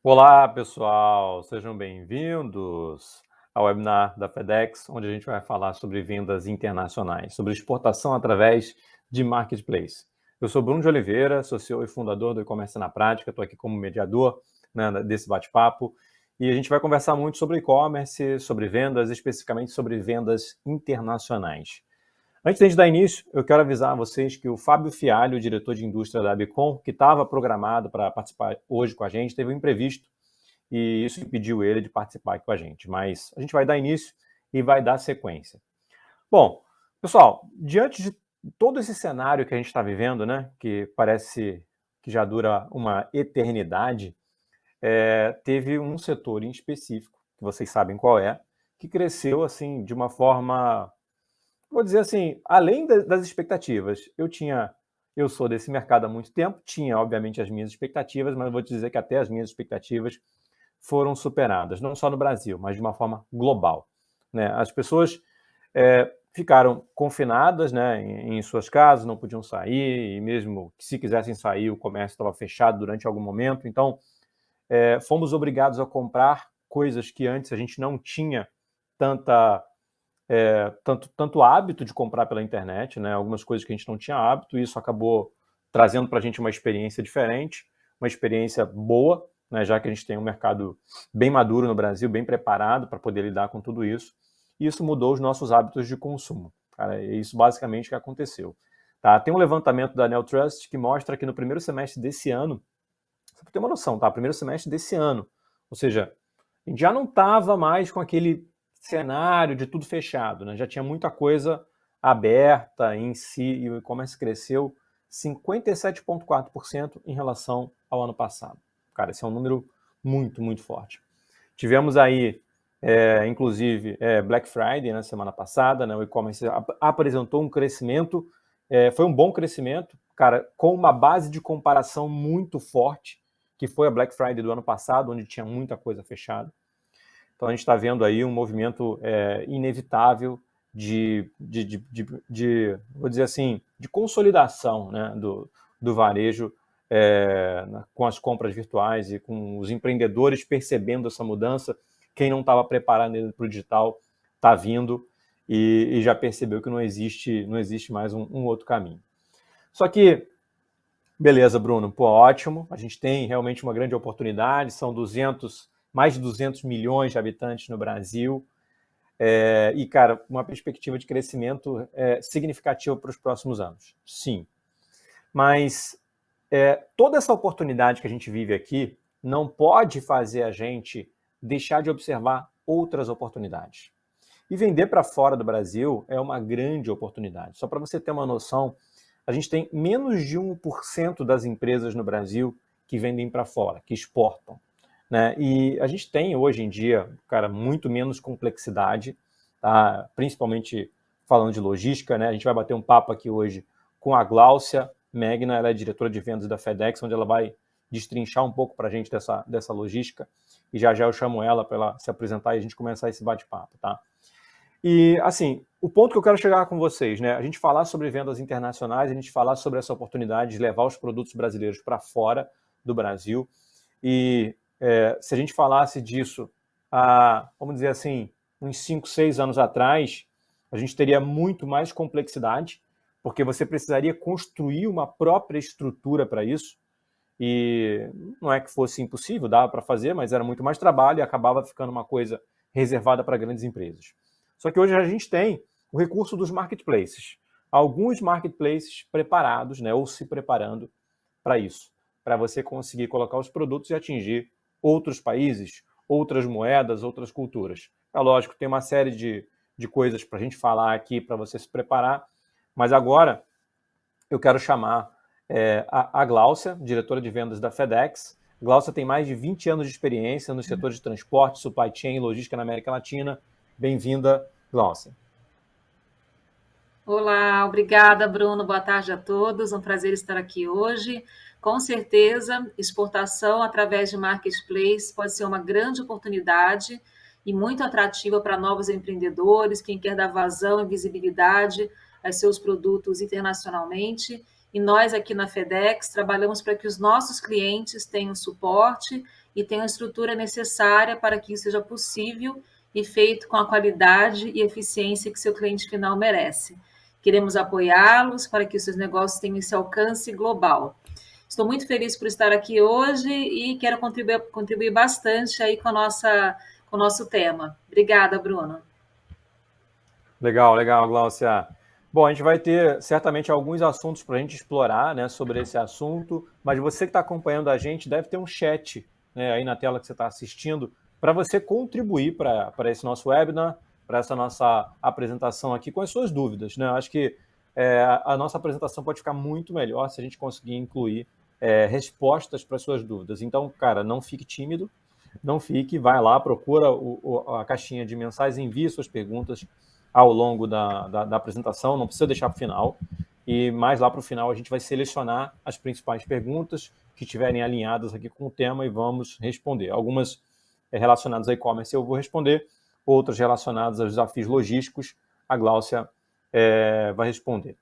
Olá, pessoal, sejam bem-vindos ao webinar da FedEx, onde a gente vai falar sobre vendas internacionais, sobre exportação através de marketplace. Eu sou Bruno de Oliveira, sou CEO e fundador do E-Commerce na Prática, estou aqui como mediador, né, desse bate-papo, e a gente vai conversar muito sobre e-commerce, sobre vendas, especificamente sobre vendas internacionais. Antes de a gente dar início, eu quero avisar a vocês que o Fábio Fialho, o diretor de indústria da Abicom, que estava programado para participar hoje com a gente, teve um imprevisto e isso impediu ele de participar aqui com a gente. Mas a gente vai dar início e vai dar sequência. Bom, pessoal, diante de todo esse cenário que a gente está vivendo, né, que parece que já dura uma eternidade, teve um setor em específico, que vocês sabem qual é, que cresceu assim de uma forma, vou dizer assim, além das expectativas. Eu sou desse mercado há muito tempo, tinha obviamente as minhas expectativas, mas vou te dizer que até as minhas expectativas foram superadas, não só no Brasil, mas de uma forma global, né? As pessoas ficaram confinadas, né, em suas casas, não podiam sair, e mesmo que se quisessem sair, o comércio estava fechado durante algum momento. Então, fomos obrigados a comprar coisas que antes a gente não tinha tanto hábito de comprar pela internet, né? Algumas coisas que a gente não tinha hábito, e isso acabou trazendo para a gente uma experiência diferente, uma experiência boa, né? Já que a gente tem um mercado bem maduro no Brasil, bem preparado para poder lidar com tudo isso, e isso mudou os nossos hábitos de consumo. Cara, é isso basicamente que aconteceu. Tá? Tem um levantamento da Neotrust que mostra que no primeiro semestre desse ano, só para ter uma noção, tá? Primeiro semestre desse ano, ou seja, a gente já não estava mais com aquele cenário de tudo fechado, né? Já tinha muita coisa aberta em si e o e-commerce cresceu 57,4% em relação ao ano passado. Cara, esse é um número muito, muito forte. Tivemos aí, inclusive, Black Friday na semana passada, né? O e-commerce apresentou um crescimento, foi um bom crescimento, cara, com uma base de comparação muito forte, que foi a Black Friday do ano passado, onde tinha muita coisa fechada. Então a gente está vendo aí um movimento inevitável vou dizer assim, de consolidação, né, do varejo com as compras virtuais e com os empreendedores percebendo essa mudança. Quem não estava preparado para o digital está vindo e já percebeu que não existe mais um outro caminho. Só que, beleza, Bruno, pô, ótimo, a gente tem realmente uma grande oportunidade, são mais de 200 milhões de habitantes no Brasil, e, cara, uma perspectiva de crescimento significativa para os próximos anos. Sim. Mas toda essa oportunidade que a gente vive aqui não pode fazer a gente deixar de observar outras oportunidades. E vender para fora do Brasil é uma grande oportunidade. Só para você ter uma noção, a gente tem menos de 1% das empresas no Brasil que vendem para fora, que exportam. Né? E a gente tem hoje em dia, cara, muito menos complexidade, tá? Principalmente falando de logística, né? A gente vai bater um papo aqui hoje com a Gláucia Megna, ela é diretora de vendas da FedEx, onde ela vai destrinchar um pouco para a gente dessa logística, e já eu chamo ela para ela se apresentar e a gente começar esse bate-papo, tá? E, assim, o ponto que eu quero chegar com vocês, né? A gente falar sobre vendas internacionais, a gente falar sobre essa oportunidade de levar os produtos brasileiros para fora do Brasil. E se a gente falasse disso há, vamos dizer assim, uns 5, 6 anos atrás, a gente teria muito mais complexidade, porque você precisaria construir uma própria estrutura para isso. E não é que fosse impossível, dava para fazer, mas era muito mais trabalho e acabava ficando uma coisa reservada para grandes empresas. Só que hoje a gente tem o recurso dos marketplaces. Alguns marketplaces preparados, né, ou se preparando para isso, para você conseguir colocar os produtos e atingir outros países, outras moedas, outras culturas. É lógico, tem uma série de coisas para a gente falar aqui para você se preparar, mas agora eu quero chamar a Gláucia, diretora de vendas da FedEx. Gláucia tem mais de 20 anos de experiência no setor de transporte, supply chain e logística na América Latina. Bem-vinda, Gláucia. Olá, obrigada, Bruno. Boa tarde a todos. Um prazer estar aqui hoje. Com certeza, exportação através de marketplace pode ser uma grande oportunidade e muito atrativa para novos empreendedores, quem quer dar vazão e visibilidade a seus produtos internacionalmente. e nós aqui na FedEx trabalhamos para que os nossos clientes tenham suporte e tenham a estrutura necessária para que isso seja possível e feito com a qualidade e eficiência que seu cliente final merece. Queremos apoiá-los para que os seus negócios tenham esse alcance global. Estou muito feliz por estar aqui hoje e quero contribuir bastante aí com o nosso tema. Obrigada, Bruno. Legal, legal, Gláucia. Bom, a gente vai ter certamente alguns assuntos para a gente explorar, né, sobre esse assunto, mas você que está acompanhando a gente deve ter um chat, né, aí na tela que você está assistindo, para você contribuir para esse nosso webinar, para essa nossa apresentação aqui com as suas dúvidas, né? Acho que a nossa apresentação pode ficar muito melhor se a gente conseguir incluir respostas para as suas dúvidas. Então, cara, não fique tímido, não fique, vai lá, procura a caixinha de mensagens, envie suas perguntas ao longo da apresentação, não precisa deixar para o final, e mais lá para o final a gente vai selecionar as principais perguntas que estiverem alinhadas aqui com o tema e vamos responder. Algumas relacionadas a e-commerce eu vou responder, outras relacionadas aos desafios logísticos, a Gláucia vai responder.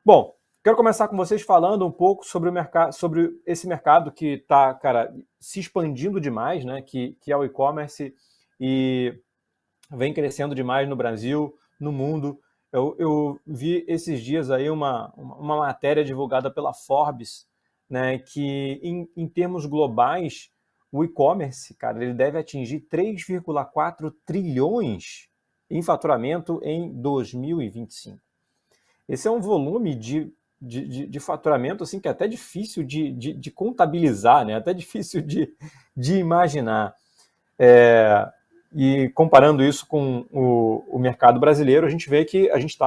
Bom, quero começar com vocês falando um pouco sobre o mercado, sobre esse mercado que está, cara, se expandindo demais, né? Que é o e-commerce e vem crescendo demais no Brasil, no mundo. Eu vi esses dias aí uma matéria divulgada pela Forbes, né? Que em termos globais o e-commerce, cara, ele deve atingir 3,4 trilhões em faturamento em 2025. Esse é um volume de faturamento assim, que é até difícil de contabilizar, né? Até difícil de imaginar. E comparando isso com o mercado brasileiro, a gente vê que a gente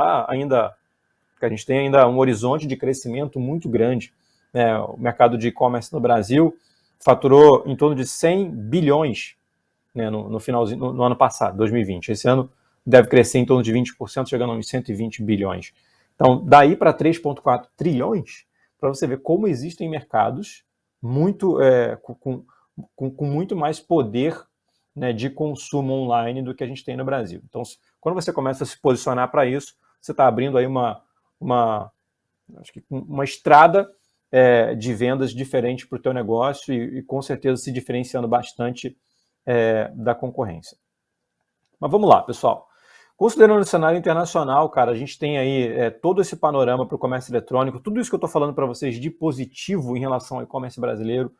tem ainda um horizonte de crescimento muito grande. Né? O mercado de e-commerce no Brasil faturou em torno de 100 bilhões, né, no finalzinho, no ano passado, 2020. Esse ano deve crescer em torno de 20%, chegando a uns 120 bilhões. Então, daí para 3,4 trilhões, para você ver como existem mercados muito, com muito mais poder, né, de consumo online do que a gente tem no Brasil. Então, quando você começa a se posicionar para isso, você está abrindo aí uma estrada de vendas diferente para o teu negócio e com certeza se diferenciando bastante da concorrência. Mas vamos lá, pessoal. Considerando o cenário internacional, cara, a gente tem aí todo esse panorama para o comércio eletrônico, tudo isso que eu estou falando para vocês de positivo em relação ao e-commerce brasileiro,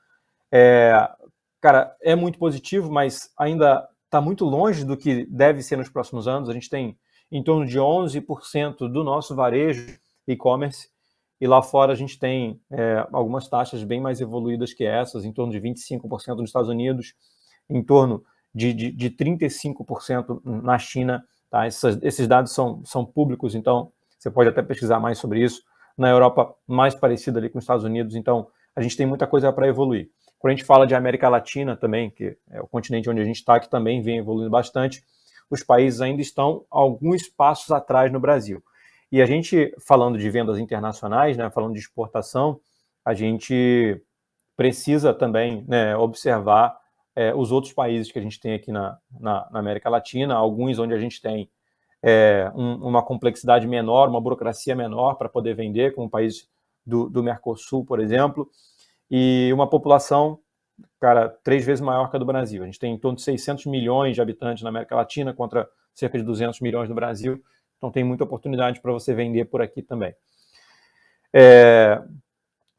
cara, é muito positivo, mas ainda está muito longe do que deve ser nos próximos anos. A gente tem em torno de 11% do nosso varejo e-commerce, e lá fora a gente tem algumas taxas bem mais evoluídas que essas, em torno de 25% nos Estados Unidos, em torno de 35% na China. Tá? Esses dados são públicos, então você pode até pesquisar mais sobre isso. Na Europa, mais parecida ali com os Estados Unidos, então a gente tem muita coisa para evoluir. Quando a gente fala de América Latina também, que é o continente onde a gente está, que também vem evoluindo bastante, os países ainda estão alguns passos atrás no Brasil. E a gente, falando de vendas internacionais, né, falando de exportação, a gente precisa também, né, observar os outros países que a gente tem aqui na América Latina, alguns onde a gente tem uma complexidade menor, uma burocracia menor para poder vender, como o país do Mercosul, por exemplo, e uma população, cara, 3 vezes maior que a do Brasil. A gente tem em torno de 600 milhões de habitantes na América Latina contra cerca de 200 milhões no Brasil, então tem muita oportunidade para você vender por aqui também.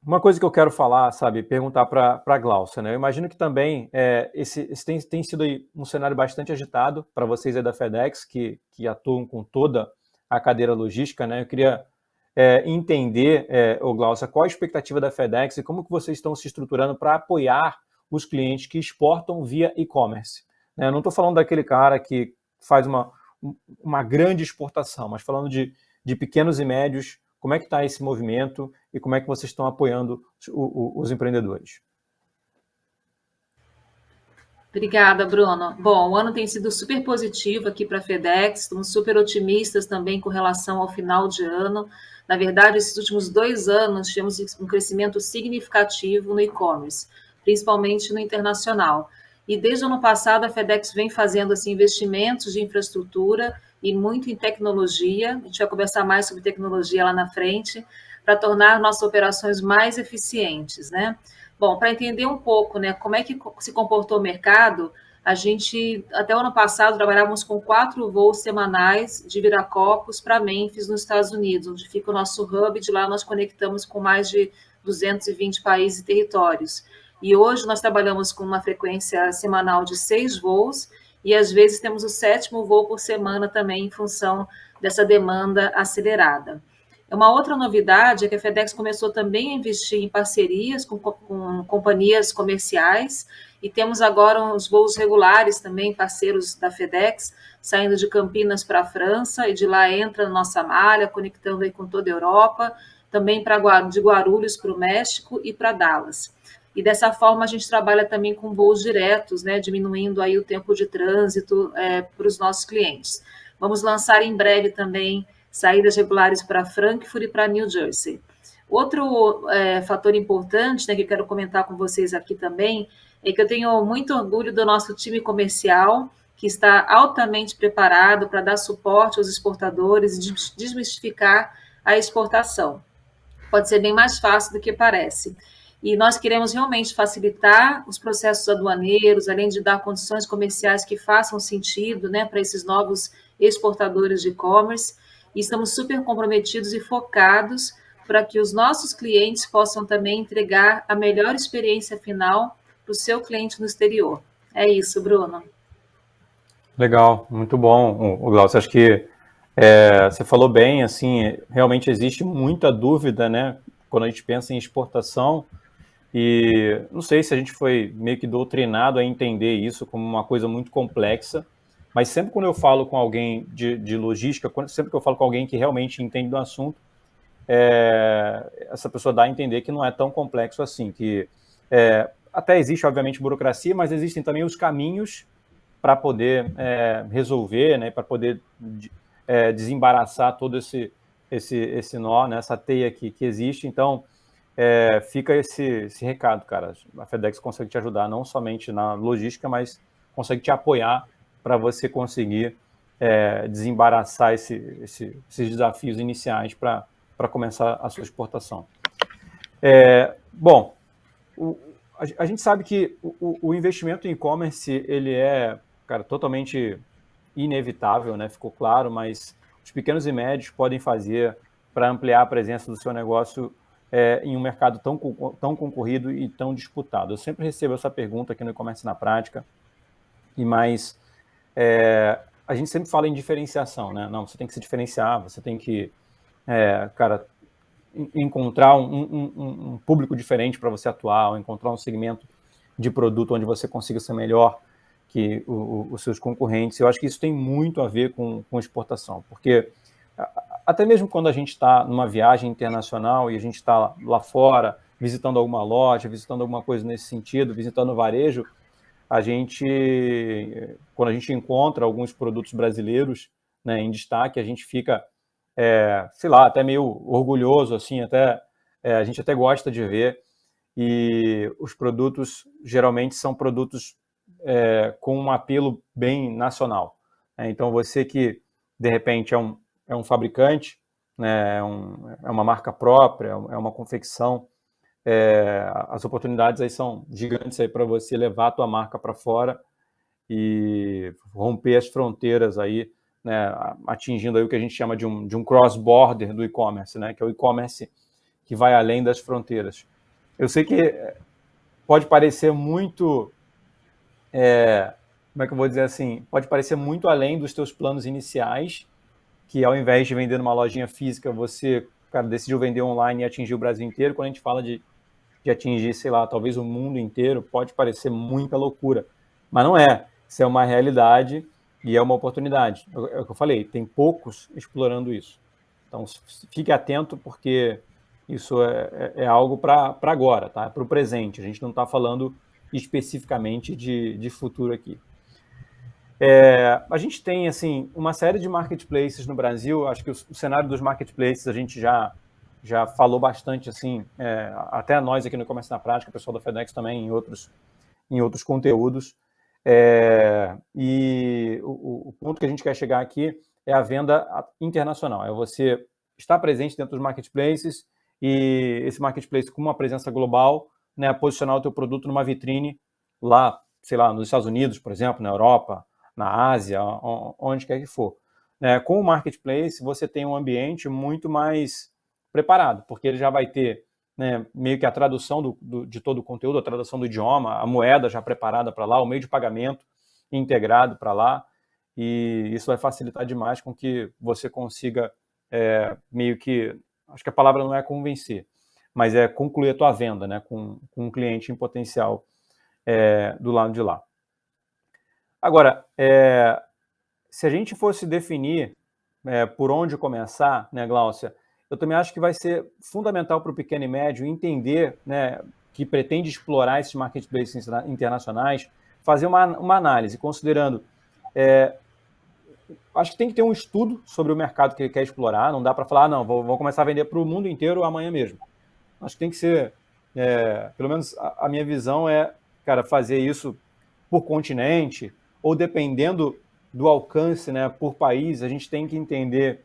Uma coisa que eu quero falar, sabe, perguntar para a Gláucia, né? Eu imagino que também esse tem sido aí um cenário bastante agitado para vocês aí da FedEx, que atuam com toda a cadeira logística, né? Eu queria entender, Gláucia, qual a expectativa da FedEx e como que vocês estão se estruturando para apoiar os clientes que exportam via e-commerce. Né? Eu não estou falando daquele cara que faz uma grande exportação, mas falando de pequenos e médios. Como é que está esse movimento e como é que vocês estão apoiando os empreendedores? Obrigada, Bruno. Bom, o ano tem sido super positivo aqui para a FedEx, estamos super otimistas também com relação ao final de ano. Na verdade, esses últimos 2 anos tivemos um crescimento significativo no e-commerce, principalmente no internacional. E desde o ano passado, a FedEx vem fazendo assim, investimentos de infraestrutura e muito em tecnologia. A gente vai conversar mais sobre tecnologia lá na frente, para tornar nossas operações mais eficientes, né? Bom, para entender um pouco, né, como é que se comportou o mercado, a gente, até o ano passado, trabalhávamos com 4 voos semanais de Viracopos para Memphis, nos Estados Unidos, onde fica o nosso hub. De lá nós conectamos com mais de 220 países e territórios. E hoje nós trabalhamos com uma frequência semanal de 6 voos, e às vezes temos o 7º voo por semana também, em função dessa demanda acelerada. Uma outra novidade é que a FedEx começou também a investir em parcerias com companhias comerciais, e temos agora os voos regulares também, parceiros da FedEx, saindo de Campinas para a França, e de lá entra na nossa malha, conectando aí com toda a Europa, também de Guarulhos para o México e para Dallas. E dessa forma a gente trabalha também com voos diretos, né, diminuindo aí o tempo de trânsito para os nossos clientes. Vamos lançar em breve também saídas regulares para Frankfurt e para New Jersey. Outro fator importante, né, que eu quero comentar com vocês aqui também, é que eu tenho muito orgulho do nosso time comercial, que está altamente preparado para dar suporte aos exportadores e desmistificar a exportação. Pode ser bem mais fácil do que parece. E nós queremos realmente facilitar os processos aduaneiros, além de dar condições comerciais que façam sentido, né, para esses novos exportadores de e-commerce. E estamos super comprometidos e focados para que os nossos clientes possam também entregar a melhor experiência final para o seu cliente no exterior. É isso, Bruno. Legal, muito bom, o Glaucio. Acho que você falou bem, assim, realmente existe muita dúvida, né, quando a gente pensa em exportação, e não sei se a gente foi meio que doutrinado a entender isso como uma coisa muito complexa, mas sempre quando eu falo com alguém de logística, sempre que eu falo com alguém que realmente entende do assunto, essa pessoa dá a entender que não é tão complexo assim, que até existe, obviamente, burocracia, mas existem também os caminhos para poder resolver, né, para poder desembaraçar todo esse nó, né, essa teia que existe. Então, fica esse recado, cara. A FedEx consegue te ajudar não somente na logística, mas consegue te apoiar para você conseguir desembaraçar esses desafios iniciais para começar a sua exportação. Bom, a gente sabe que o investimento em e-commerce, ele é, cara, totalmente inevitável, né? Ficou claro, mas os pequenos e médios podem fazer para ampliar a presença do seu negócio em um mercado tão concorrido e tão disputado. Eu sempre recebo essa pergunta aqui no E-Commerce na Prática, mas a gente sempre fala em diferenciação, né? Não, você tem que se diferenciar, você tem que, cara, encontrar um público diferente para você atuar, ou encontrar um segmento de produto onde você consiga ser melhor que os seus concorrentes. Eu acho que isso tem muito a ver com exportação, porque até mesmo quando a gente está numa viagem internacional e a gente está lá fora, visitando alguma loja, visitando alguma coisa nesse sentido, visitando o varejo, quando a gente encontra alguns produtos brasileiros, né, em destaque, a gente fica, sei lá, até meio orgulhoso, assim, a gente até gosta de ver, e os produtos geralmente são produtos com um apelo bem nacional. Então, você que, de repente, é um fabricante, né, é uma marca própria, é uma confecção, as oportunidades aí são gigantes aí para você levar a tua marca para fora e romper as fronteiras aí, né, atingindo aí o que a gente chama de um cross-border do e-commerce, né, que é o e-commerce que vai além das fronteiras. Eu sei que pode parecer muito, como é que eu vou dizer assim, pode parecer muito além dos teus planos iniciais, que ao invés de vender numa lojinha física, você, cara, decidiu vender online e atingir o Brasil inteiro. Quando a gente fala de atingir, sei lá, talvez o mundo inteiro, pode parecer muita loucura, mas não é. Isso é uma realidade e é uma oportunidade. É o que eu falei, tem poucos explorando isso. Então, fique atento, porque isso é algo para agora, tá? Para o presente. A gente não está falando especificamente de futuro aqui. A gente tem, assim, uma série de marketplaces no Brasil. Acho que o cenário dos marketplaces a gente já falou bastante, assim, até nós aqui no E-Commerce na Prática, o pessoal da FedEx também, em outros conteúdos. E o ponto que a gente quer chegar aqui é a venda internacional. É você estar presente dentro dos marketplaces e esse marketplace com uma presença global, né, posicionar o teu produto numa vitrine lá, sei lá, nos Estados Unidos, por exemplo, na Europa, na Ásia, onde quer que for. Com o marketplace, você tem um ambiente muito mais preparado, porque ele já vai ter, né, meio que a tradução de todo o conteúdo, a tradução do idioma, a moeda já preparada para lá, o meio de pagamento integrado para lá, e isso vai facilitar demais com que você consiga meio que, acho que a palavra não é convencer, mas é concluir a tua venda, né, com um cliente em potencial do lado de lá. Agora, se a gente fosse definir por onde começar, né, Gláucia, eu também acho que vai ser fundamental para o pequeno e médio entender, né, que pretende explorar esses marketplaces internacionais, fazer uma análise, considerando acho que tem que ter um estudo sobre o mercado que ele quer explorar, não dá para falar, não, vou começar a vender para o mundo inteiro amanhã mesmo. Acho que tem que ser, pelo menos a minha visão cara, fazer isso por continente, ou dependendo do alcance, né, por país, a gente tem que entender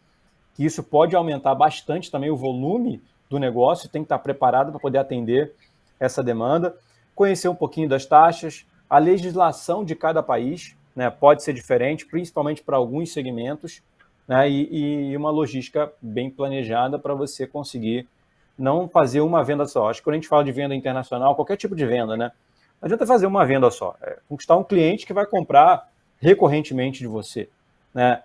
que isso pode aumentar bastante também o volume do negócio, tem que estar preparado para poder atender essa demanda, conhecer um pouquinho das taxas, a legislação de cada país, né, pode ser diferente, principalmente para alguns segmentos, né, e uma logística bem planejada para você conseguir não fazer uma venda só. Acho que quando a gente fala de venda internacional, qualquer tipo de venda, né, não adianta fazer uma venda só, conquistar um cliente que vai comprar recorrentemente de você, né?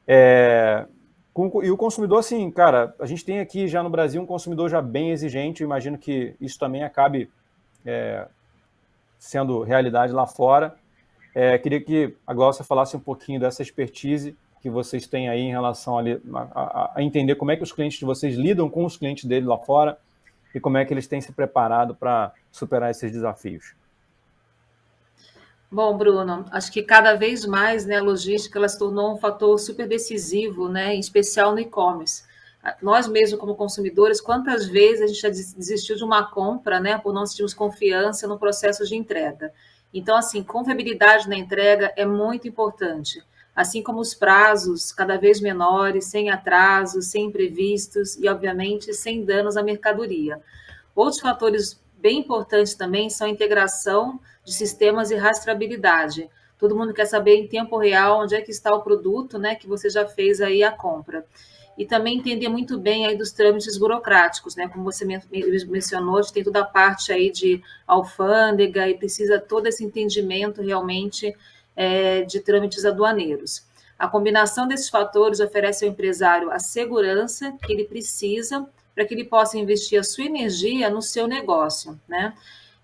E o consumidor, assim, cara, a gente tem aqui já no Brasil um consumidor já bem exigente, eu imagino que isso também acabe sendo realidade lá fora. Queria que a Gláucia falasse um pouquinho dessa expertise que vocês têm aí em relação a entender como é que os clientes de vocês lidam com os clientes dele lá fora e como é que eles têm se preparado para superar esses desafios. Bom, Bruno, acho que cada vez mais, né, a logística ela se tornou um fator super decisivo, né, em especial no e-commerce. Nós mesmos, como consumidores, quantas vezes a gente já desistiu de uma compra, né, por não termos confiança no processo de entrega. Então, assim, confiabilidade na entrega é muito importante, assim como os prazos cada vez menores, sem atrasos, sem imprevistos e, obviamente, sem danos à mercadoria. Outros fatores bem importantes também são a integração de sistemas e rastreabilidade. Todo mundo quer saber em tempo real onde é que está o produto, né, que você já fez aí a compra. E também entender muito bem aí dos trâmites burocráticos, né, como você mencionou, tem toda a parte aí de alfândega e precisa todo esse entendimento realmente de trâmites aduaneiros. A combinação desses fatores oferece ao empresário a segurança que ele precisa para que ele possa investir a sua energia no seu negócio, né?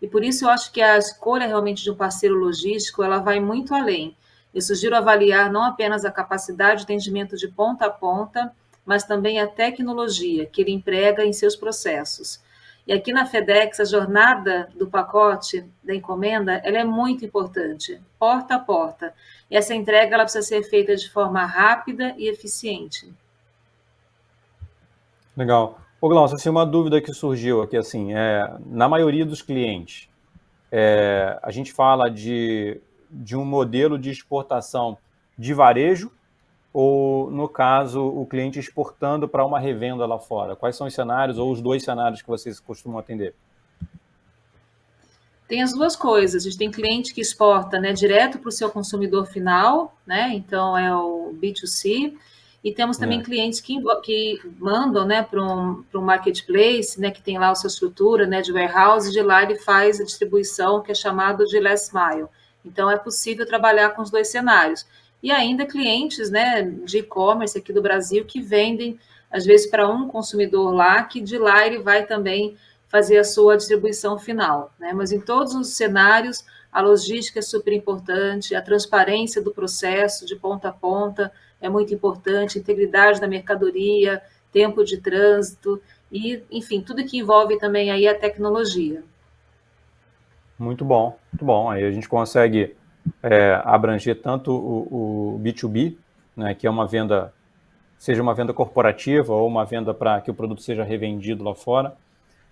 E por isso eu acho que a escolha realmente de um parceiro logístico, ela vai muito além. Eu sugiro avaliar não apenas a capacidade de atendimento de ponta a ponta, mas também a tecnologia que ele emprega em seus processos. E aqui na FedEx, a jornada do pacote, da encomenda, ela é muito importante, porta a porta. E essa entrega ela precisa ser feita de forma rápida e eficiente. Legal. Ô, Glaucio, assim, uma dúvida que surgiu aqui, assim, na maioria dos clientes, a gente fala de um modelo de exportação de varejo ou, no caso, o cliente exportando para uma revenda lá fora? Quais são os cenários ou os dois cenários que vocês costumam atender? Tem as duas coisas. A gente tem cliente que exporta, né, direto para o seu consumidor final, né? Então é o B2C. E temos também clientes que mandam, né, para um marketplace, né, que tem lá a sua estrutura, né, de warehouse, e de lá ele faz a distribuição, que é chamado de last mile. Então é possível trabalhar com os dois cenários. E ainda clientes, né, de e-commerce aqui do Brasil que vendem às vezes para um consumidor lá, que de lá ele vai também fazer a sua distribuição final, né? Mas em todos os cenários, a logística é super importante, a transparência do processo de ponta a ponta é muito importante, integridade da mercadoria, tempo de trânsito e, enfim, tudo que envolve também aí a tecnologia. Muito bom, muito bom. Aí a gente consegue abranger tanto o B2B, né, que é uma venda, seja uma venda corporativa ou uma venda para que o produto seja revendido lá fora,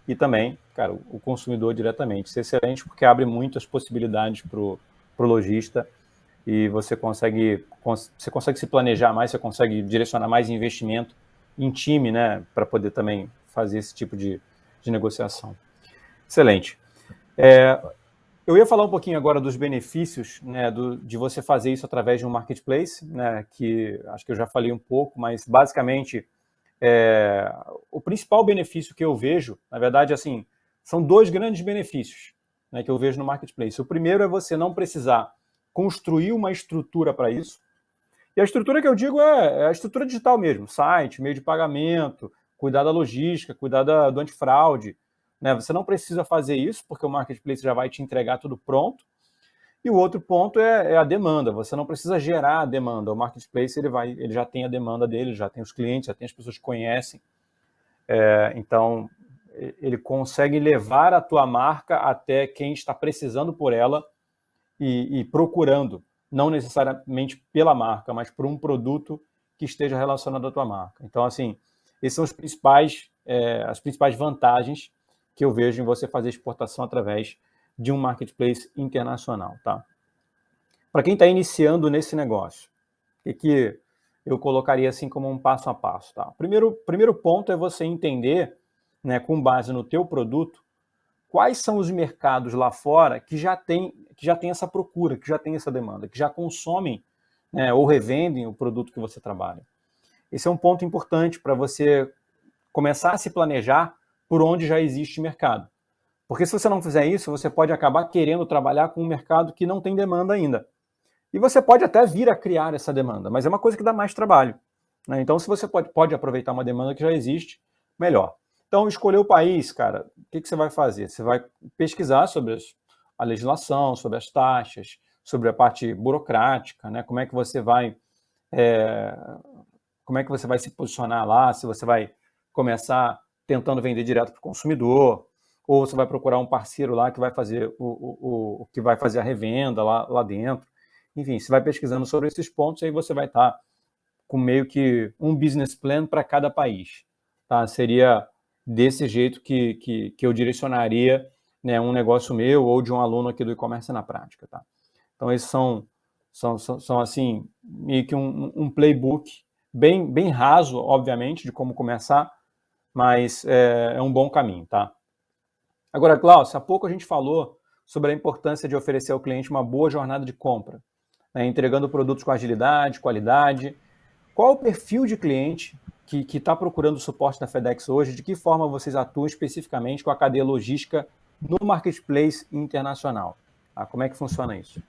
e também, cara, o consumidor diretamente. Isso é excelente porque abre muitas possibilidades para o lojista e você consegue se planejar mais, você consegue direcionar mais investimento em time, né, para poder também fazer esse tipo de negociação. Excelente. Eu ia falar um pouquinho agora dos benefícios, né, de você fazer isso através de um marketplace, né, que acho que eu já falei um pouco, mas basicamente o principal benefício que eu vejo, na verdade, assim, são dois grandes benefícios, né, que eu vejo no marketplace. O primeiro é você não precisar construir uma estrutura para isso. E a estrutura que eu digo é a estrutura digital mesmo, site, meio de pagamento, cuidar da logística, cuidar do antifraude, né? Você não precisa fazer isso, porque o marketplace já vai te entregar tudo pronto. E o outro ponto é a demanda. Você não precisa gerar a demanda. O marketplace ele já tem a demanda dele, já tem os clientes, já tem as pessoas que conhecem. Então, ele consegue levar a tua marca até quem está precisando por ela e procurando, não necessariamente pela marca, mas por um produto que esteja relacionado à tua marca. Então, assim, esses são as principais vantagens que eu vejo em você fazer exportação através de um marketplace internacional, tá? Para quem está iniciando nesse negócio, o que eu colocaria assim como um passo a passo, tá? Primeiro ponto é você entender, né, com base no teu produto, quais são os mercados lá fora que já tem essa procura, que já tem essa demanda, que já consomem, né, ou revendem o produto que você trabalha. Esse é um ponto importante para você começar a se planejar por onde já existe mercado. Porque se você não fizer isso, você pode acabar querendo trabalhar com um mercado que não tem demanda ainda. E você pode até vir a criar essa demanda, mas é uma coisa que dá mais trabalho, né? Então, se você pode aproveitar uma demanda que já existe, melhor. Então, escolher o país, cara, o que você vai fazer? Você vai pesquisar sobre a legislação, sobre as taxas, sobre a parte burocrática, né? Como é que você vai se posicionar lá, se você vai começar tentando vender direto para o consumidor, ou você vai procurar um parceiro lá que vai fazer que vai fazer a revenda lá dentro. Enfim, você vai pesquisando sobre esses pontos e aí você vai estar com meio que um business plan para cada país. Tá? Seria desse jeito que eu direcionaria, né, um negócio meu ou de um aluno aqui do e-commerce na prática. Tá? Então, esses são assim, meio que um playbook bem raso, obviamente, de como começar, mas é um bom caminho. Tá? Agora, Glaucio, há pouco a gente falou sobre a importância de oferecer ao cliente uma boa jornada de compra, né, entregando produtos com agilidade, qualidade. Qual o perfil de cliente que está procurando o suporte da FedEx hoje? De que forma vocês atuam especificamente com a cadeia logística no marketplace internacional? Como é que funciona isso?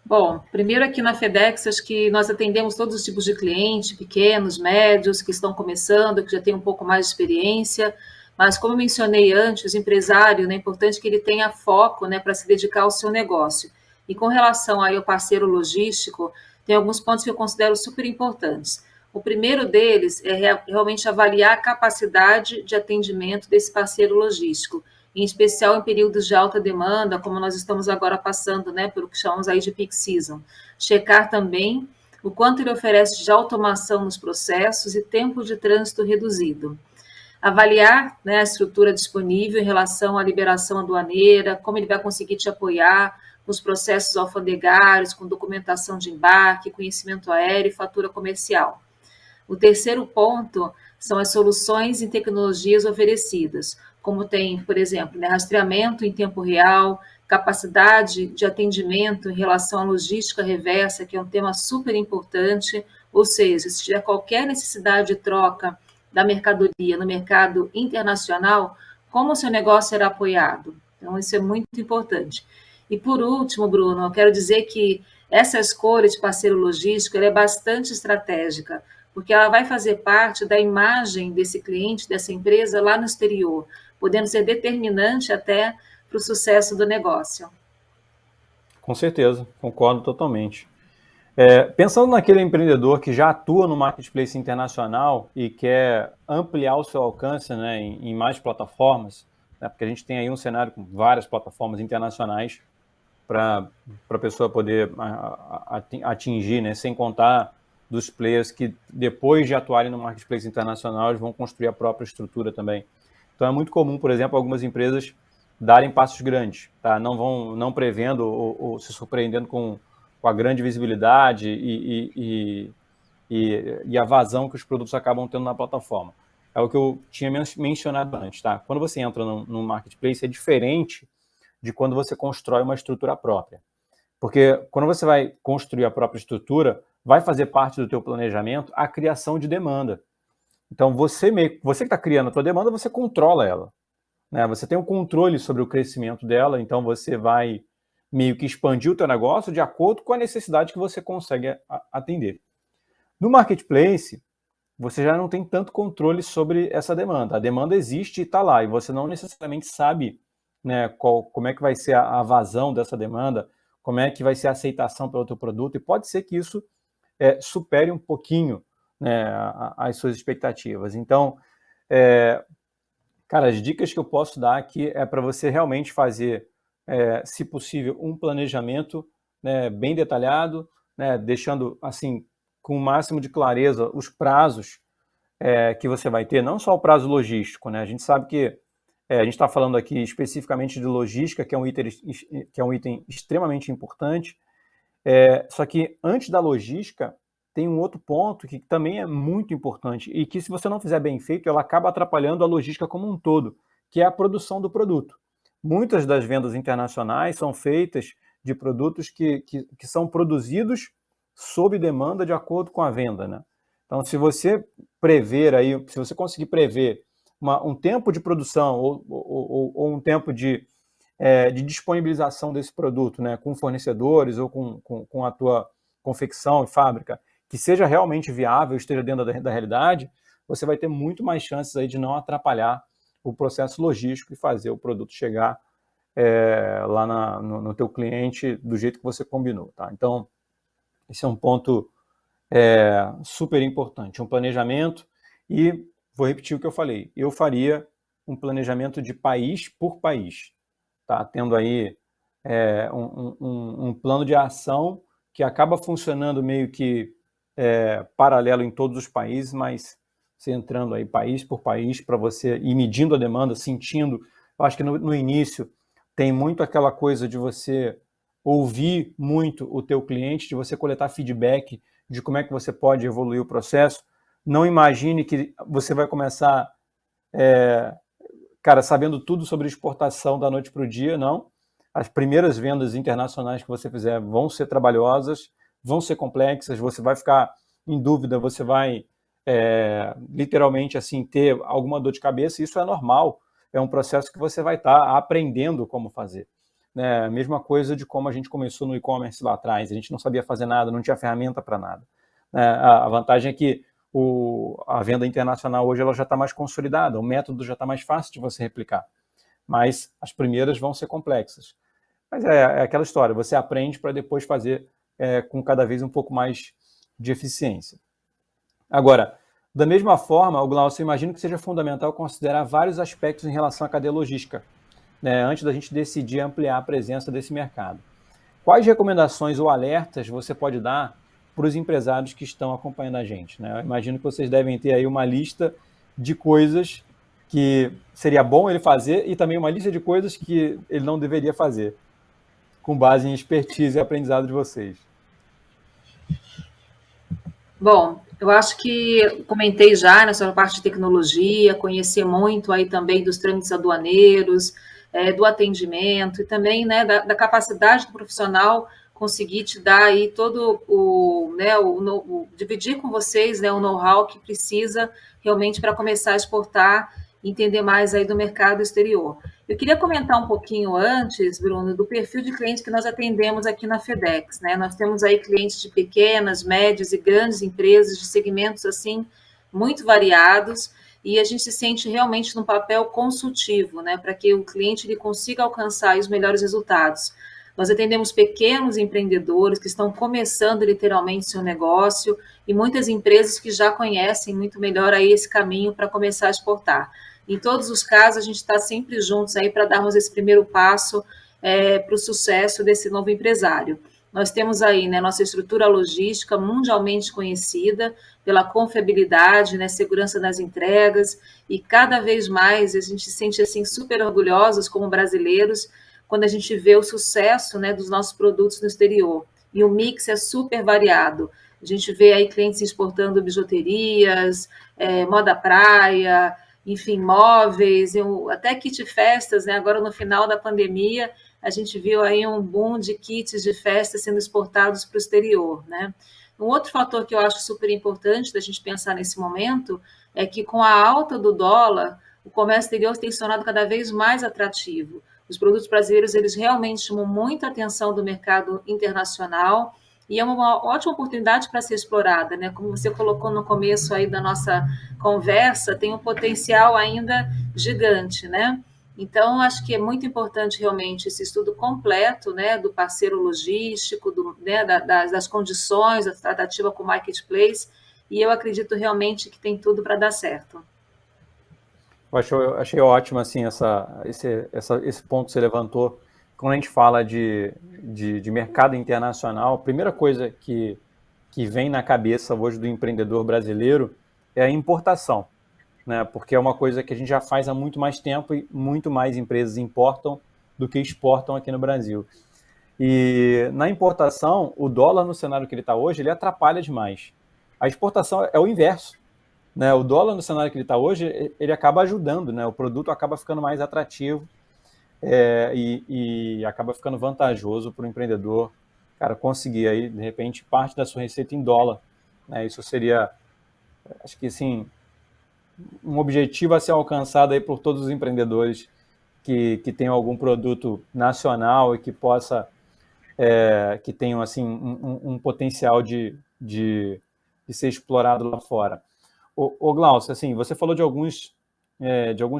Bom, primeiro aqui na FedEx, acho que nós atendemos todos os tipos de clientes, pequenos, médios, que estão começando, que já têm um pouco mais de experiência, mas como eu mencionei antes, o empresário, né, é importante que ele tenha foco, né, para se dedicar ao seu negócio. E com relação aí ao parceiro logístico, tem alguns pontos que eu considero super importantes. O primeiro deles é realmente avaliar a capacidade de atendimento desse parceiro logístico, em especial em períodos de alta demanda, como nós estamos agora passando, né, pelo que chamamos aí de peak season. Checar também o quanto ele oferece de automação nos processos e tempo de trânsito reduzido. Avaliar, né, a estrutura disponível em relação à liberação aduaneira, como ele vai conseguir te apoiar nos processos alfandegários, com documentação de embarque, conhecimento aéreo e fatura comercial. O terceiro ponto são as soluções e tecnologias oferecidas, como tem, por exemplo, né, rastreamento em tempo real, capacidade de atendimento em relação à logística reversa, que é um tema super importante, ou seja, se tiver qualquer necessidade de troca da mercadoria no mercado internacional, como o seu negócio será apoiado? Então, isso é muito importante. E por último, Bruno, eu quero dizer que essa escolha de parceiro logístico ela é bastante estratégica, porque ela vai fazer parte da imagem desse cliente, dessa empresa lá no exterior, podendo ser determinante até para o sucesso do negócio. Com certeza, concordo totalmente. Pensando naquele empreendedor que já atua no marketplace internacional e quer ampliar o seu alcance, né, em mais plataformas, né, porque a gente tem aí um cenário com várias plataformas internacionais para a pessoa poder atingir, né, sem contar dos players que depois de atuarem no marketplace internacional, eles vão construir a própria estrutura também. Então é muito comum, por exemplo, algumas empresas darem passos grandes, tá? Não prevendo ou se surpreendendo com a grande visibilidade e a vazão que os produtos acabam tendo na plataforma. É o que eu tinha mencionado antes, tá? Quando você entra no marketplace, é diferente de quando você constrói uma estrutura própria. Porque quando você vai construir a própria estrutura, vai fazer parte do teu planejamento a criação de demanda. Então, você que está criando a tua demanda, você controla ela, né? Você tem um controle sobre o crescimento dela, então você vai meio que expandir o teu negócio de acordo com a necessidade que você consegue atender. No marketplace, você já não tem tanto controle sobre essa demanda. A demanda existe e está lá, e você não necessariamente sabe, né, como é que vai ser a vazão dessa demanda, como é que vai ser a aceitação pelo teu produto, e pode ser que isso supere um pouquinho, né, as suas expectativas. Então, cara, as dicas que eu posso dar aqui é para você realmente fazer, se possível, um planejamento, né, bem detalhado, né, deixando assim com o máximo de clareza os prazos que você vai ter, não só o prazo logístico, né? A gente sabe que a gente está falando aqui especificamente de logística, que é um item extremamente importante. Só que antes da logística, tem um outro ponto que também é muito importante e que, se você não fizer bem feito, ela acaba atrapalhando a logística como um todo, que é a produção do produto. Muitas das vendas internacionais são feitas de produtos que são produzidos sob demanda de acordo com a venda, né? Então, se você conseguir prever um tempo de produção ou um tempo de disponibilização desse produto, né, com fornecedores ou com a tua confecção e fábrica, que seja realmente viável, esteja dentro da realidade, você vai ter muito mais chances aí de não atrapalhar o processo logístico e fazer o produto chegar lá no teu cliente do jeito que você combinou, tá? Então, esse é um ponto super importante, um planejamento, e vou repetir o que eu falei, eu faria um planejamento de país por país, tá? Tendo aí um plano de ação que acaba funcionando meio que paralelo em todos os países, mas você entrando aí país por país para você ir medindo a demanda, sentindo. Eu acho que no início tem muito aquela coisa de você ouvir muito o teu cliente, de você coletar feedback de como é que você pode evoluir o processo. Não imagine que você vai começar, sabendo tudo sobre exportação da noite para o dia, não. As primeiras vendas internacionais que você fizer vão ser trabalhosas, vão ser complexas, você vai ficar em dúvida, você vai literalmente assim ter alguma dor de cabeça, isso é normal, é um processo que você vai estar aprendendo como fazer. A mesma coisa de como a gente começou no e-commerce lá atrás, a gente não sabia fazer nada, não tinha ferramenta para nada. A vantagem é que a venda internacional hoje ela já está mais consolidada, o método já está mais fácil de você replicar, mas as primeiras vão ser complexas. Mas é aquela história, você aprende para depois fazer com cada vez um pouco mais de eficiência. Agora, da mesma forma, Glaucio, eu imagino que seja fundamental considerar vários aspectos em relação à cadeia logística, né, antes da gente decidir ampliar a presença desse mercado. Quais recomendações ou alertas você pode dar para os empresários que estão acompanhando a gente, né? Eu imagino que vocês devem ter aí uma lista de coisas que seria bom ele fazer e também uma lista de coisas que ele não deveria fazer, com base em expertise e aprendizado de vocês. Bom, eu acho que comentei já nessa parte de tecnologia, conhecer muito aí também dos trâmites aduaneiros, do atendimento e também, né, da capacidade do profissional conseguir te dar aí todo dividir com vocês, né, o know-how que precisa realmente para começar a exportar e entender mais aí do mercado exterior. Eu queria comentar um pouquinho antes, Bruno, do perfil de cliente que nós atendemos aqui na FedEx, né? Nós temos aí clientes de pequenas, médias e grandes empresas de segmentos assim muito variados, e a gente se sente realmente num papel consultivo, né, para que o cliente ele consiga alcançar os melhores resultados. Nós atendemos pequenos empreendedores que estão começando literalmente seu negócio e muitas empresas que já conhecem muito melhor aí esse caminho para começar a exportar. Em todos os casos, a gente está sempre juntos aí para darmos esse primeiro passo para o sucesso desse novo empresário. Nós temos aí, né, nossa estrutura logística mundialmente conhecida pela confiabilidade, né, segurança nas entregas, e cada vez mais a gente se sente assim super orgulhosos como brasileiros quando a gente vê o sucesso, né, dos nossos produtos no exterior. E o mix é super variado. A gente vê aí clientes exportando bijuterias, moda praia, enfim, móveis, até kit festas, né? Agora no final da pandemia, a gente viu aí um boom de kits de festa sendo exportados para o exterior, né? Um outro fator que eu acho super importante da gente pensar nesse momento é que com a alta do dólar, o comércio exterior tem se tornado cada vez mais atrativo. Os produtos brasileiros, eles realmente chamam muita atenção do mercado internacional e é uma ótima oportunidade para ser explorada, né? Como você colocou no começo aí da nossa conversa, tem um potencial ainda gigante, né? Então, acho que é muito importante realmente esse estudo completo, né, do parceiro logístico, né, das condições, da tratativa com o marketplace, e eu acredito realmente que tem tudo para dar certo. Achei ótimo assim, esse ponto que você levantou. Quando a gente fala de mercado internacional, a primeira coisa que vem na cabeça hoje do empreendedor brasileiro é a importação, né? Porque é uma coisa que a gente já faz há muito mais tempo e muito mais empresas importam do que exportam aqui no Brasil. E na importação, o dólar no cenário que ele está hoje, ele atrapalha demais. A exportação é o inverso, né? O dólar no cenário que ele está hoje, ele acaba ajudando, né? O produto acaba ficando mais atrativo e acaba ficando vantajoso para o empreendedor, cara, conseguir aí, de repente, parte da sua receita em dólar, né? Isso seria, acho que assim, um objetivo a ser alcançado aí por todos os empreendedores que tenham algum produto nacional e que possa, que tenham assim, um potencial de ser explorado lá fora. Ô Glaucio, assim, você falou de alguns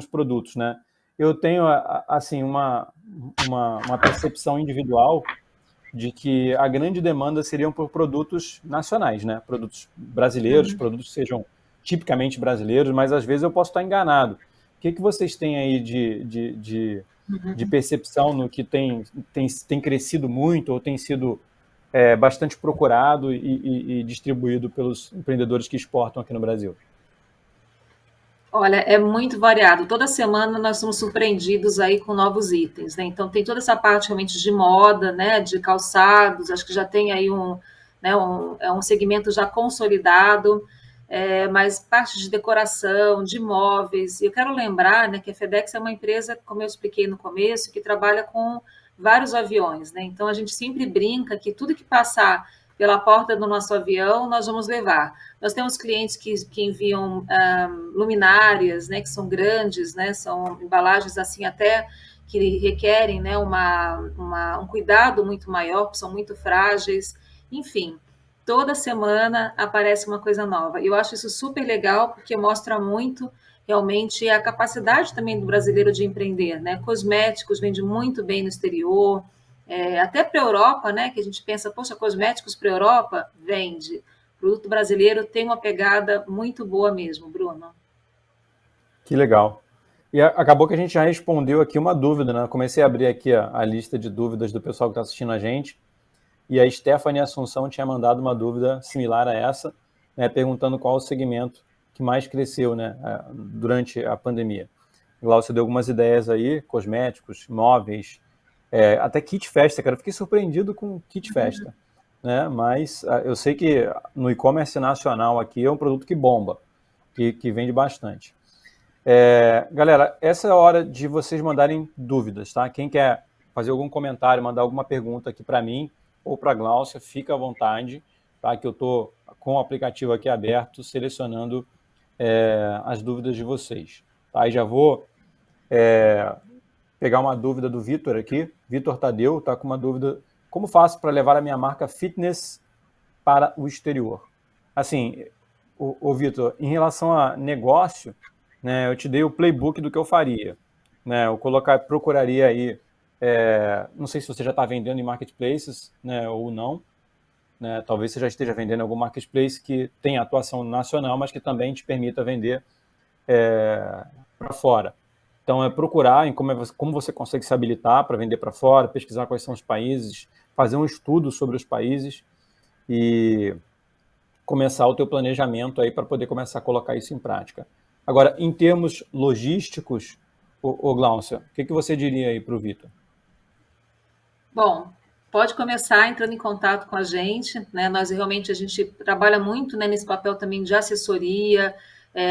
produtos, né? Eu tenho, assim, uma percepção individual de que a grande demanda seriam por produtos nacionais, né? Produtos brasileiros, produtos que sejam tipicamente brasileiros, mas às vezes eu posso estar enganado. O que vocês têm aí de percepção no que tem crescido muito ou tem sido bastante procurado e distribuído pelos empreendedores que exportam aqui no Brasil? Olha, é muito variado. Toda semana nós somos surpreendidos aí com novos itens, né? Então tem toda essa parte realmente de moda, né? De calçados, acho que já tem aí um segmento já consolidado, mas parte de decoração, de móveis. E eu quero lembrar, né, que a FedEx é uma empresa, como eu expliquei no começo, que trabalha com vários aviões, né? Então a gente sempre brinca que tudo que passar pela porta do nosso avião, nós vamos levar. Nós temos clientes que enviam luminárias, né, que são grandes, né, são embalagens assim até que requerem, né, um cuidado muito maior, porque são muito frágeis. Enfim, toda semana aparece uma coisa nova. Eu acho isso super legal, porque mostra muito realmente a capacidade também do brasileiro de empreender, né? Cosméticos vende muito bem no exterior, até para a Europa, né? Que a gente pensa, poxa, cosméticos para a Europa vende. O produto brasileiro tem uma pegada muito boa mesmo, Bruno. Que legal. E acabou que a gente já respondeu aqui uma dúvida, né? Eu comecei a abrir aqui a lista de dúvidas do pessoal que está assistindo a gente, e a Stephanie Assunção tinha mandado uma dúvida similar a essa, né, perguntando qual o segmento que mais cresceu, né, durante a pandemia. Glaucio deu algumas ideias aí, cosméticos, móveis, até kit festa, cara. Eu fiquei surpreendido com kit festa, né? Mas eu sei que no e-commerce nacional aqui é um produto que bomba, que vende bastante. Galera, essa é a hora de vocês mandarem dúvidas, tá? Quem quer fazer algum comentário, mandar alguma pergunta aqui para mim ou para a Glaucia, fica à vontade, tá? Que eu estou com o aplicativo aqui aberto, selecionando as dúvidas de vocês. Tá? E já vou pegar uma dúvida do Vitor aqui. Vitor Tadeu está com uma dúvida: como faço para levar a minha marca fitness para o exterior? Assim, o Vitor, em relação a negócio, né, eu te dei o playbook do que eu faria. Né, eu procuraria aí, não sei se você já está vendendo em marketplaces, né, ou não, né, talvez você já esteja vendendo em algum marketplace que tem atuação nacional, mas que também te permita vender para fora. Então, procurar em como você consegue se habilitar para vender para fora, pesquisar quais são os países, fazer um estudo sobre os países e começar o teu planejamento aí para poder começar a colocar isso em prática. Agora, em termos logísticos, Glaucia, o que você diria aí para o Vitor? Bom, Pode começar entrando em contato com a gente, né? Nós realmente a gente trabalha muito, né, nesse papel também de assessoria,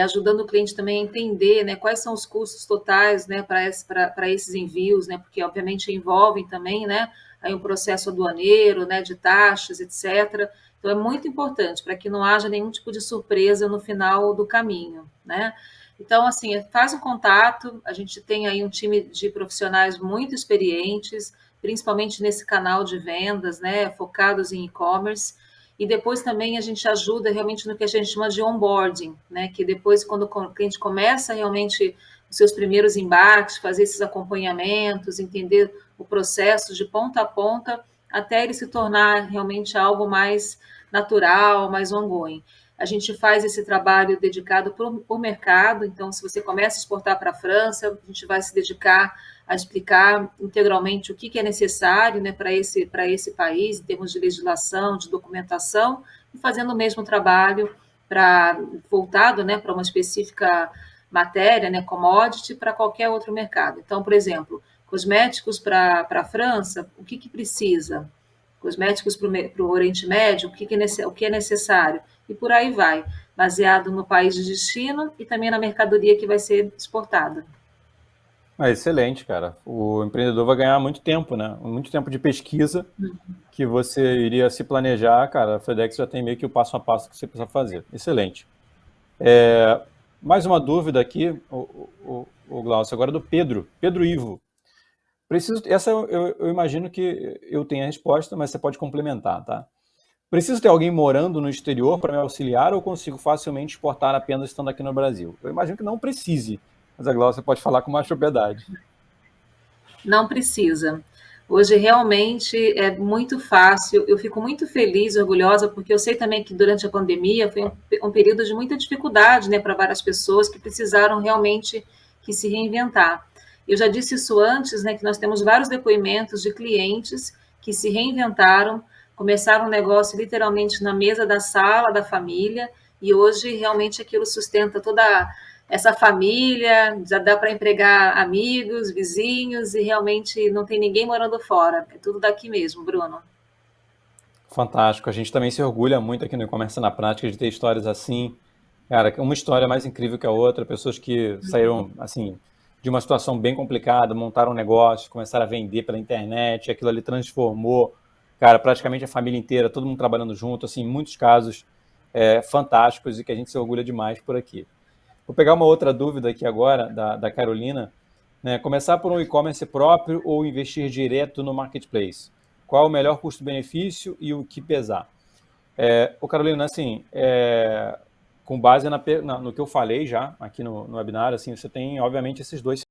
ajudando o cliente também a entender, né, quais são os custos totais, né, para esses envios, né, porque obviamente envolvem também, né, aí um processo aduaneiro, né, de taxas, etc. Então é muito importante para que não haja nenhum tipo de surpresa no final do caminho, né? Então, assim, faz um contato, a gente tem aí um time de profissionais muito experientes, principalmente nesse canal de vendas, né, focados em e-commerce. E depois também a gente ajuda realmente no que a gente chama de onboarding, né, que depois quando o cliente começa realmente os seus primeiros embarques, fazer esses acompanhamentos, entender o processo de ponta a ponta, até ele se tornar realmente algo mais natural, mais ongoing. A gente faz esse trabalho dedicado para o mercado, então, se você começa a exportar para a França, a gente vai se dedicar a explicar integralmente o que é necessário, né, para esse país, em termos de legislação, de documentação, e fazendo o mesmo trabalho voltado, né, para uma específica matéria, né, commodity, para qualquer outro mercado. Então, por exemplo, cosméticos para a França, o que precisa? Cosméticos para o Oriente Médio, o que é necessário? E por aí vai, baseado no país de destino e também na mercadoria que vai ser exportada. Excelente, cara. O empreendedor vai ganhar muito tempo, né? Muito tempo de pesquisa que você iria se planejar, cara. A FedEx já tem meio que o passo a passo que você precisa fazer. Excelente. Mais uma dúvida aqui, o Glaucio, agora do Pedro. Pedro Ivo. Essa eu imagino que eu tenha a resposta, mas você pode complementar, tá? Preciso ter alguém morando no exterior para me auxiliar ou consigo facilmente exportar apenas estando aqui no Brasil? Eu imagino que não precise, mas a Glaucia pode falar com mais propriedade. Não precisa. Hoje realmente é muito fácil. Eu fico muito feliz e orgulhosa, porque eu sei também que durante a pandemia foi um período de muita dificuldade, né, para várias pessoas que precisaram realmente que se reinventar. Eu já disse isso antes, né, que nós temos vários depoimentos de clientes que se reinventaram, começaram um negócio literalmente na mesa da sala da família, e hoje realmente aquilo sustenta toda essa família, já dá para empregar amigos, vizinhos, e realmente não tem ninguém morando fora. É tudo daqui mesmo, Bruno. Fantástico. A gente também se orgulha muito aqui no E-Commerce na Prática de ter histórias assim. Cara, uma história mais incrível que a outra. Pessoas que saíram, assim, de uma situação bem complicada, montaram um negócio, começaram a vender pela internet, aquilo ali transformou, cara, praticamente a família inteira, todo mundo trabalhando junto, assim, muitos casos fantásticos e que a gente se orgulha demais por aqui. Vou pegar uma outra dúvida aqui agora, da Carolina, né? Começar por um e-commerce próprio ou investir direto no marketplace? Qual o melhor custo-benefício e o que pesar? Carolina, assim, com base no que eu falei já aqui no webinar, assim, você tem, obviamente, esses dois